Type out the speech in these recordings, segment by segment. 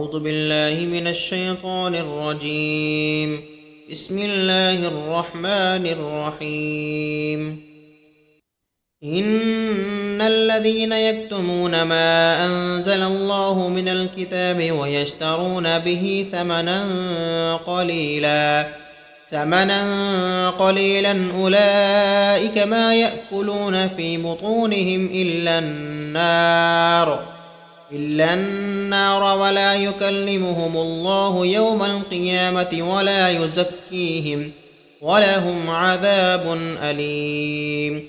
أعوذ بالله من الشيطان الرجيم. بسم الله الرحمن الرحيم. إن الذين يكتمون ما أنزل الله من الكتاب ويشترون به ثمنا قليلا أولئك ما يأكلون في بطونهم إلا النار ولا يكلمهم الله يوم القيامة ولا يزكيهم ولهم عذاب أليم.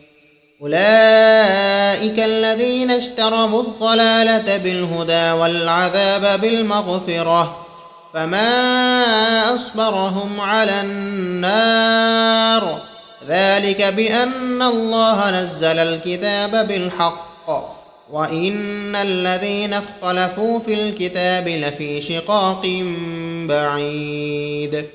أولئك الذين اشتروا الضلالة بالهدى والعذاب بالمغفرة فما أصبرهم على النار ذلك بأن الله نزل الكتاب بالحق وإن الذين اختلفوا في الكتاب لفي شقاق بعيد.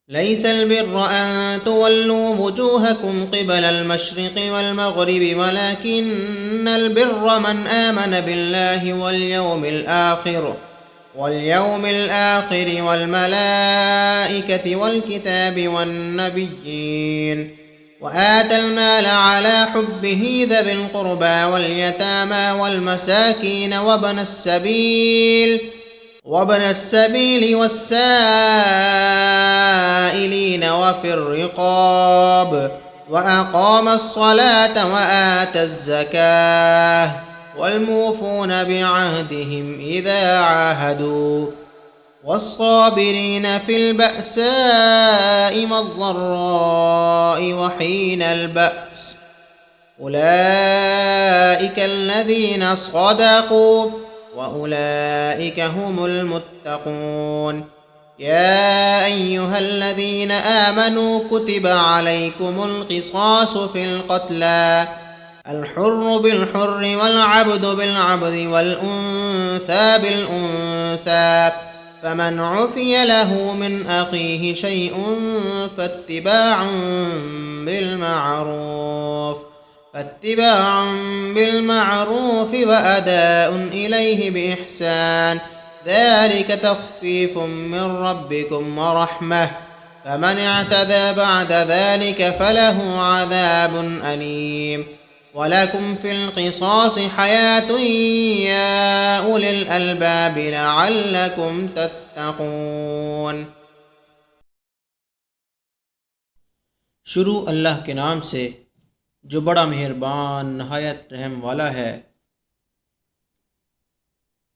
ليس البر أن تولوا وجوهكم قبل المشرق والمغرب ولكن البر من آمن بالله واليوم الآخر والملائكة والكتاب والنبيين وآتى المال على حبه ذوي القربى واليتامى والمساكين وابن السبيل والسائلين وفي الرقاب وأقام الصلاة وآتى الزكاة والموفون بعهدهم إذا عاهدوا والصابرين في البأساء والضراء وحين البأس أولئك الذين صدقوا وأولئك هم المتقون. يا أيها الذين آمنوا كتب عليكم القصاص في القتلى الحر بالحر والعبد بالعبد والأنثى بالأنثى فمن عفي له من أخيه شيء فاتباع بالمعروف وأداء إليه بإحسان ذلك تخفيف من ربكم ورحمة فمن اعتدى بعد ذلك فله عذاب أليم. ولكم في القصاص حياة يا أولي الألباب لعلكم تتقون. شروع اللہ کے نام سے جو بڑا مہربان نہایت رحم والا ہے۔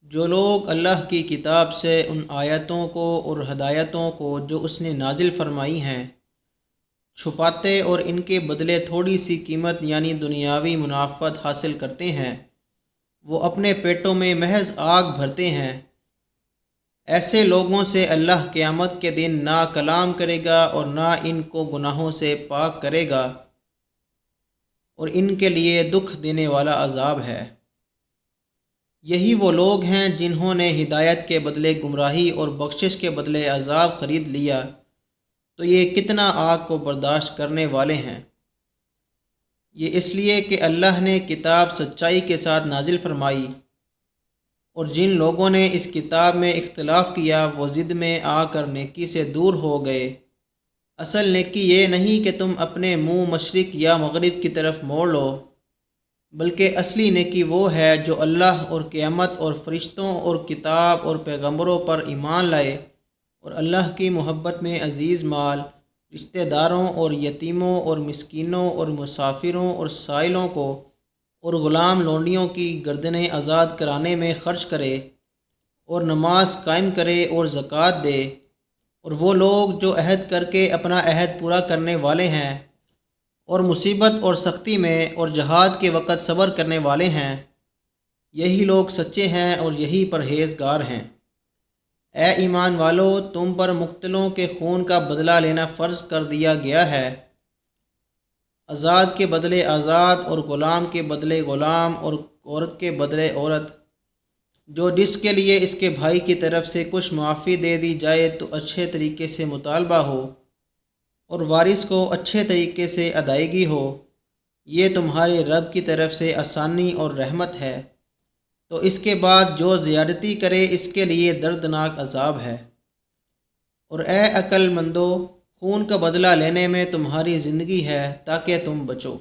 جو لوگ اللہ کی کتاب سے ان آیتوں کو اور ہدایتوں کو جو اس نے نازل فرمائی ہیں چھپاتے اور ان کے بدلے تھوڑی سی قیمت یعنی دنیاوی منافعت حاصل کرتے ہیں، وہ اپنے پیٹوں میں محض آگ بھرتے ہیں۔ ایسے لوگوں سے اللہ قیامت کے دن نہ کلام کرے گا اور نہ ان کو گناہوں سے پاک کرے گا اور ان کے لیے دکھ دینے والا عذاب ہے۔ یہی وہ لوگ ہیں جنہوں نے ہدایت کے بدلے گمراہی اور بخشش کے بدلے عذاب خرید لیا، تو یہ کتنا آگ کو برداشت کرنے والے ہیں۔ یہ اس لیے کہ اللہ نے کتاب سچائی کے ساتھ نازل فرمائی، اور جن لوگوں نے اس کتاب میں اختلاف کیا وہ ضد میں آ کر نیکی سے دور ہو گئے۔ اصل نیکی یہ نہیں کہ تم اپنے منہ مشرق یا مغرب کی طرف موڑ لو، بلکہ اصلی نیکی وہ ہے جو اللہ اور قیامت اور فرشتوں اور کتاب اور پیغمبروں پر ایمان لائے اور اللہ کی محبت میں عزیز مال، رشتہ داروں اور یتیموں اور مسکینوں اور مسافروں اور سائلوں کو اور غلام لونڈیوں کی گردنیں آزاد کرانے میں خرچ کرے اور نماز قائم کرے اور زکوٰۃ دے، اور وہ لوگ جو عہد کر کے اپنا عہد پورا کرنے والے ہیں اور مصیبت اور سختی میں اور جہاد کے وقت صبر کرنے والے ہیں، یہی لوگ سچے ہیں اور یہی پرہیزگار ہیں۔ اے ایمان والو، تم پر مقتلوں کے خون کا بدلہ لینا فرض کر دیا گیا ہے، آزاد کے بدلے آزاد اور غلام کے بدلے غلام اور عورت کے بدلے عورت، جو جس کے لیے اس کے بھائی کی طرف سے کچھ معافی دے دی جائے تو اچھے طریقے سے مطالبہ ہو اور وارث کو اچھے طریقے سے ادائیگی ہو، یہ تمہارے رب کی طرف سے آسانی اور رحمت ہے۔ تو اس کے بعد جو زیادتی کرے اس کے لیے دردناک عذاب ہے۔ اور اے عقل مندو، خون کا بدلہ لینے میں تمہاری زندگی ہے تاکہ تم بچو۔